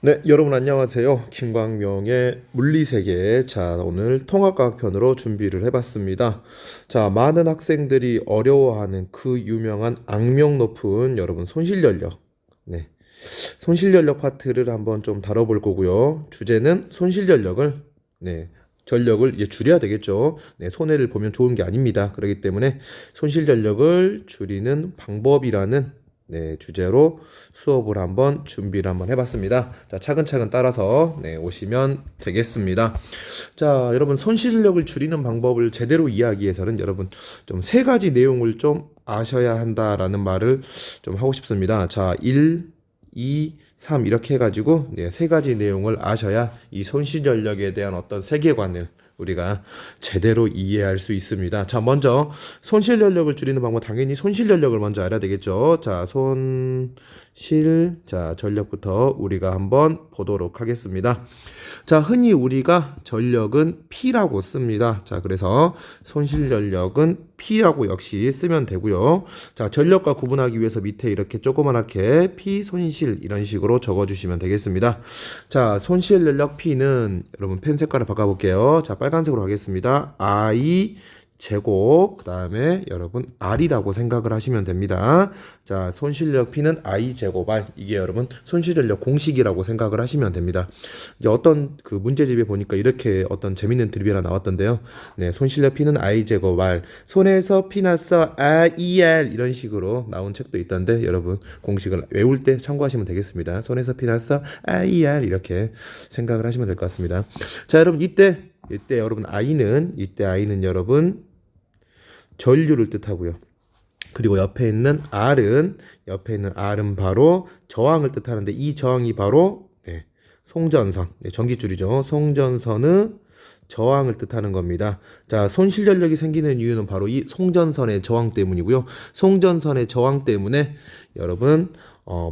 네, 여러분 안녕하세요. 김광명의 물리세계. 자, 오늘 통합과학 편으로 준비를 해봤습니다. 자, 많은 학생들이 어려워하는 그 유명한 악명 높은 여러분 손실연력. 네, 손실연력 파트를 한번 좀 다뤄볼 거고요. 주제는 손실연력을 전력을 이제 줄여야 되겠죠. 네, 손해를 보면 좋은 게 아닙니다. 그렇기 때문에 손실전력을 줄이는 방법이라는 주제로 수업을 한번 준비를 한번 해봤습니다. 자, 차근차근 따라서 오시면 되겠습니다. 자, 여러분 손실력을 줄이는 방법을 제대로 이해하기 위해서는 여러분 좀 세 가지 내용을 좀 아셔야 한다라는 말을 좀 하고 싶습니다. 자, 1, 2, 3 이렇게 해가지고 세 가지 내용을 아셔야 이 손실전력에 대한 어떤 세계관을 우리가 제대로 이해할 수 있습니다. 자, 먼저 손실전력을 줄이는 방법, 당연히 손실전력을 먼저 알아야 되겠죠. 자, 전력부터 우리가 한번 보도록 하겠습니다. 자, 흔히 우리가 전력은 P라고 씁니다. 자, 그래서 손실전력은 P라고 역시 쓰면 되고요. 자, 전력과 구분하기 위해서 밑에 이렇게 조그맣게 P 손실 이런 식으로 적어주시면 되겠습니다. 자, 손실전력 P는 여러분 펜 색깔을 바꿔볼게요. 자, 빨간색으로 하겠습니다. I 제곱, 그 다음에 여러분 R이라고 생각을 하시면 됩니다. 자, 손실력 P는 I 제곱 R, 이게 여러분 손실전력 공식이라고 생각을 하시면 됩니다. 이제 어떤 그 문제집에 보니까 이렇게 어떤 재밌는 드립이 하나 나왔던데요. 네, 손실력 P는 I 제곱 R, 손에서 P 났어 IER 이런 식으로 나온 책도 있던데 여러분 공식을 외울 때 참고하시면 되겠습니다. 손에서 P 났어 IER 이렇게 생각을 하시면 될 것 같습니다. 자, 여러분 이때 여러분 I는 여러분 전류를 뜻하고요. 그리고 옆에 있는 R은 바로 저항을 뜻하는데 이 저항이 바로 송전선, 전기줄이죠. 송전선의 저항을 뜻하는 겁니다. 자, 손실전력이 생기는 이유는 바로 이 송전선의 저항 때문이고요. 송전선의 저항 때문에 여러분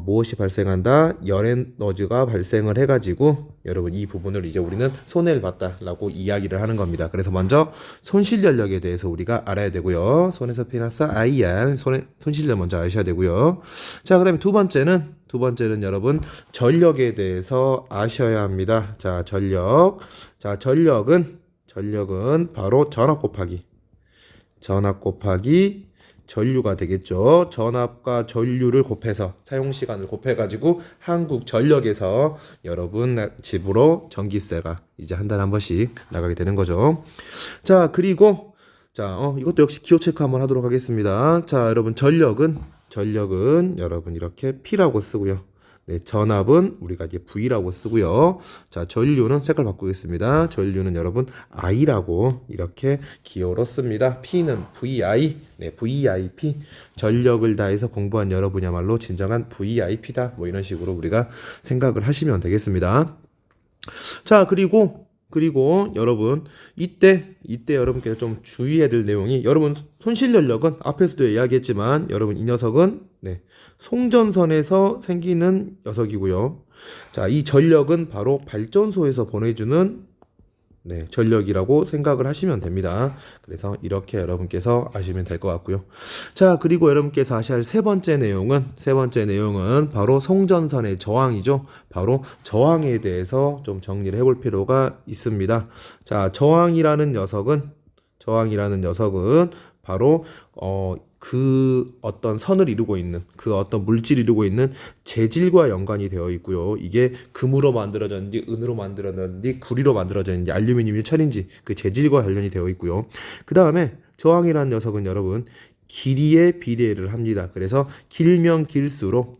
무엇이 발생한다? 열에너지가 발생을 해가지고 여러분 이 부분을 이제 우리는 손해를 봤다라고 이야기를 하는 겁니다. 그래서 먼저 손실전력에 대해서 우리가 알아야 되고요. 손에서 피나서 IR 손실전력 먼저 아셔야 되고요. 자, 그다음에 두 번째는 여러분 전력에 대해서 아셔야 합니다. 자, 전력은 바로 전압 곱하기 전류가 되겠죠. 전압과 전류를 곱해서 사용시간을 곱해가지고 한국전력에서 여러분 집으로 전기세가 이제 한 달에 한 번씩 나가게 되는 거죠. 자, 그리고 이것도 역시 기호 체크 한번 하도록 하겠습니다. 자, 여러분 전력은 여러분 이렇게 P라고 쓰고요. 네, 전압은 우리가 이제 V라고 쓰고요. 자, 전류는 색깔 바꾸겠습니다. 전류는 여러분 I라고 이렇게 기호로 씁니다. P는 VI, VIP. 전력을 다해서 공부한 여러분이야말로 진정한 VIP다. 뭐 이런 식으로 우리가 생각을 하시면 되겠습니다. 자, 그리고 여러분 이때 여러분께서 좀 주의해야 될 내용이, 여러분 손실전력은 앞에서도 이야기했지만 여러분 이 녀석은 송전선에서 생기는 녀석이고요. 자, 이 전력은 바로 발전소에서 보내주는 전력이라고 생각을 하시면 됩니다. 그래서 이렇게 여러분께서 아시면 될 것 같고요. 자, 그리고 여러분께서 아셔야 할 세 번째 내용은 바로 송전선의 저항이죠. 바로 저항에 대해서 좀 정리를 해볼 필요가 있습니다. 자, 저항이라는 녀석은 바로 그 어떤 선을 이루고 있는, 그 어떤 물질이 이루고 있는 재질과 연관이 되어 있고요. 이게 금으로 만들어졌는지 은으로 만들어졌는지 구리로 만들어졌는지 알루미늄이 철인지 그 재질과 관련이 되어 있고요. 그 다음에 저항이라는 녀석은 여러분 길이에 비례를 합니다. 그래서 길면 길수록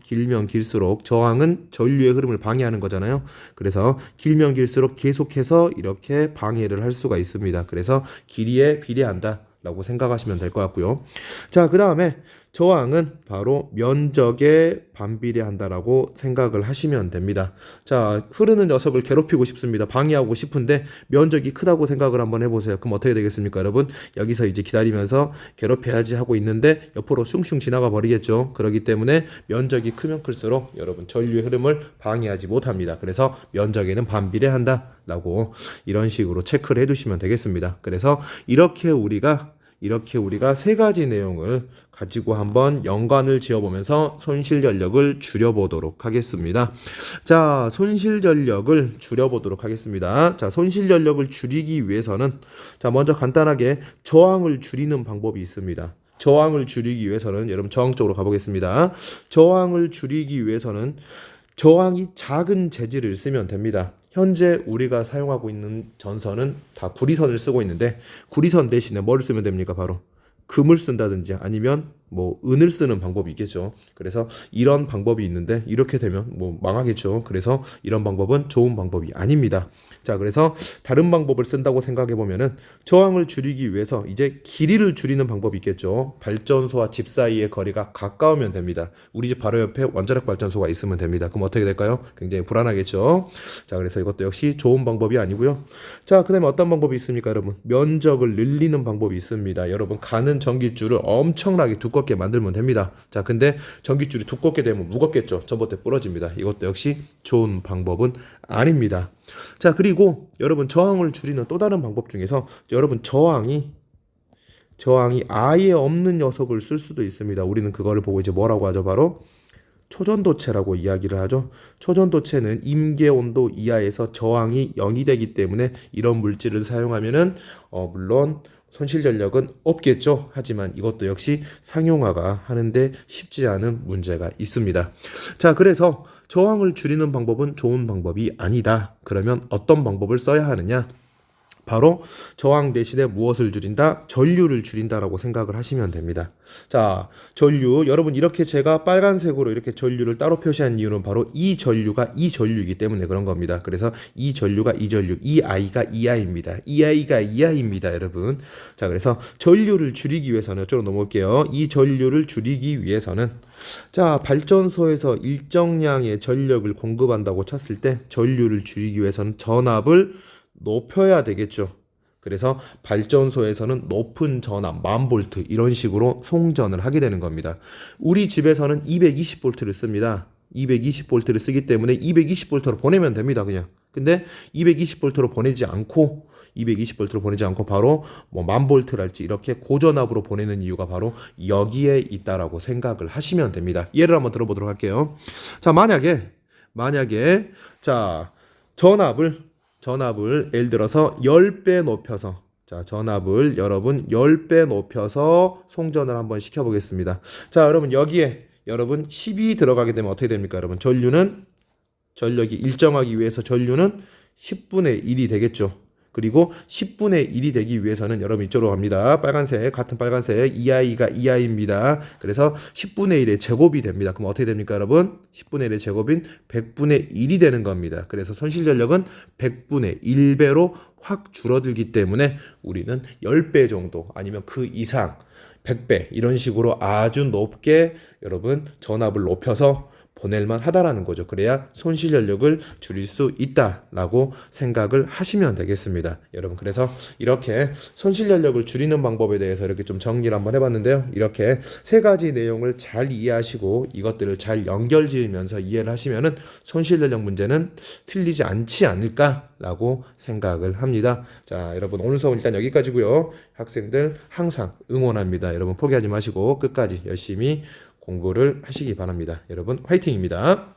저항은 전류의 흐름을 방해하는 거잖아요. 그래서 길면 길수록 계속해서 이렇게 방해를 할 수가 있습니다. 그래서 길이에 비례한다 라고 생각하시면 될 것 같고요. 자, 그 다음에 저항은 바로 면적에 반비례한다라고 생각을 하시면 됩니다. 자, 흐르는 녀석을 괴롭히고 싶습니다. 방해하고 싶은데 면적이 크다고 생각을 한번 해보세요. 그럼 어떻게 되겠습니까, 여러분? 여기서 이제 기다리면서 괴롭혀야지 하고 있는데 옆으로 슝슝 지나가 버리겠죠. 그렇기 때문에 면적이 크면 클수록 여러분 전류의 흐름을 방해하지 못합니다. 그래서 면적에는 반비례한다라고 이런 식으로 체크를 해두시면 되겠습니다. 그래서 이렇게 우리가 이렇게 우리가 세 가지 내용을 가지고 한번 연관을 지어보면서 손실 전력을 줄여보도록 하겠습니다. 자, 손실 전력을 줄여보도록 하겠습니다. 자, 손실 전력을 줄이기 위해서는 자, 먼저 간단하게 저항을 줄이는 방법이 있습니다. 저항을 줄이기 위해서는 여러분 저항 쪽으로 가보겠습니다. 저항을 줄이기 위해서는 저항이 작은 재질을 쓰면 됩니다. 현재 우리가 사용하고 있는 전선은 다 구리선을 쓰고 있는데 구리선 대신에 뭐를 쓰면 됩니까? 바로 금을 쓴다든지 아니면 뭐 은을 쓰는 방법이 있겠죠. 그래서 이런 방법이 있는데 이렇게 되면 뭐 망하겠죠. 그래서 이런 방법은 좋은 방법이 아닙니다. 자, 그래서 다른 방법을 쓴다고 생각해 보면은 저항을 줄이기 위해서 이제 길이를 줄이는 방법이 있겠죠. 발전소와 집 사이의 거리가 가까우면 됩니다. 우리 집 바로 옆에 원자력 발전소가 있으면 됩니다. 그럼 어떻게 될까요? 굉장히 불안하겠죠. 자, 그래서 이것도 역시 좋은 방법이 아니고요. 자, 그다음에 어떤 방법이 있습니까, 여러분? 면적을 늘리는 방법이 있습니다. 여러분, 가는 전기줄을 엄청나게 두껍게 만들면 됩니다. 자, 근데 전기줄이 두껍게 되면 무겁겠죠. 전봇대 부러집니다. 이것도 역시 좋은 방법은 아닙니다. 자, 그리고 여러분 저항을 줄이는 또 다른 방법 중에서 여러분 저항이 아예 없는 녀석을 쓸 수도 있습니다. 우리는 그거를 보고 이제 뭐라고 하죠? 바로 초전도체라고 이야기를 하죠. 초전도체는 임계 온도 이하에서 저항이 0이 되기 때문에 이런 물질을 사용하면은 물론 손실 전력은 없겠죠. 하지만 이것도 역시 상용화가 하는데 쉽지 않은 문제가 있습니다. 자, 그래서 저항을 줄이는 방법은 좋은 방법이 아니다. 그러면 어떤 방법을 써야 하느냐? 바로 저항 대신에 무엇을 줄인다? 전류를 줄인다라고 생각을 하시면 됩니다. 자, 전류. 여러분 이렇게 제가 빨간색으로 이렇게 전류를 따로 표시한 이유는 바로 이 전류가 이 전류이기 때문에 그런 겁니다. 그래서 이 전류가 이 전류, 이 아이가 이 아이입니다. 이 아이가 이 아이입니다, 여러분. 자, 그래서 전류를 줄이기 위해서는 이쪽으로 넘어올게요. 이 전류를 줄이기 위해서는 자, 발전소에서 일정량의 전력을 공급한다고 쳤을 때 전류를 줄이기 위해서는 전압을 높여야 되겠죠. 그래서 발전소에서는 높은 전압, 1000V 이런 식으로 송전을 하게 되는 겁니다. 우리 집에서는 220V를 씁니다. 220V를 쓰기 때문에 220V로 보내면 됩니다, 그냥. 근데 220V로 보내지 않고 바로 뭐 1000V랄지 이렇게 고전압으로 보내는 이유가 바로 여기에 있다라고 생각을 하시면 됩니다. 예를 한번 들어보도록 할게요. 자, 만약에 자, 전압을 예를 들어서 10배 높여서 자, 전압을 여러분 10배 높여서 송전을 한번 시켜보겠습니다. 자, 여러분 여기에 여러분 10이 들어가게 되면 어떻게 됩니까? 여러분 전력이 일정하기 위해서 전류는 10분의 1이 되겠죠. 그리고 10분의 1이 되기 위해서는 여러분 이쪽으로 갑니다. 빨간색, 같은 빨간색, 이 아이가 이 아이입니다. 그래서 10분의 1의 제곱이 됩니다. 그럼 어떻게 됩니까, 여러분? 10분의 1의 제곱인 100분의 1이 되는 겁니다. 그래서 손실 전력은 100분의 1배로 확 줄어들기 때문에 우리는 10배 정도 아니면 그 이상 100배 이런 식으로 아주 높게 여러분 전압을 높여서 보낼만 하다라는 거죠. 그래야 손실 전력을 줄일 수 있다라고 생각을 하시면 되겠습니다. 여러분, 그래서 이렇게 손실 전력을 줄이는 방법에 대해서 이렇게 좀 정리를 한번 해봤는데요. 이렇게 세 가지 내용을 잘 이해하시고 이것들을 잘 연결 지으면서 이해를 하시면은 손실 전력 문제는 틀리지 않지 않을까라고 생각을 합니다. 자, 여러분 오늘 수업 일단 여기까지고요. 학생들 항상 응원합니다. 여러분 포기하지 마시고 끝까지 열심히 공부를 하시기 바랍니다. 여러분 화이팅입니다.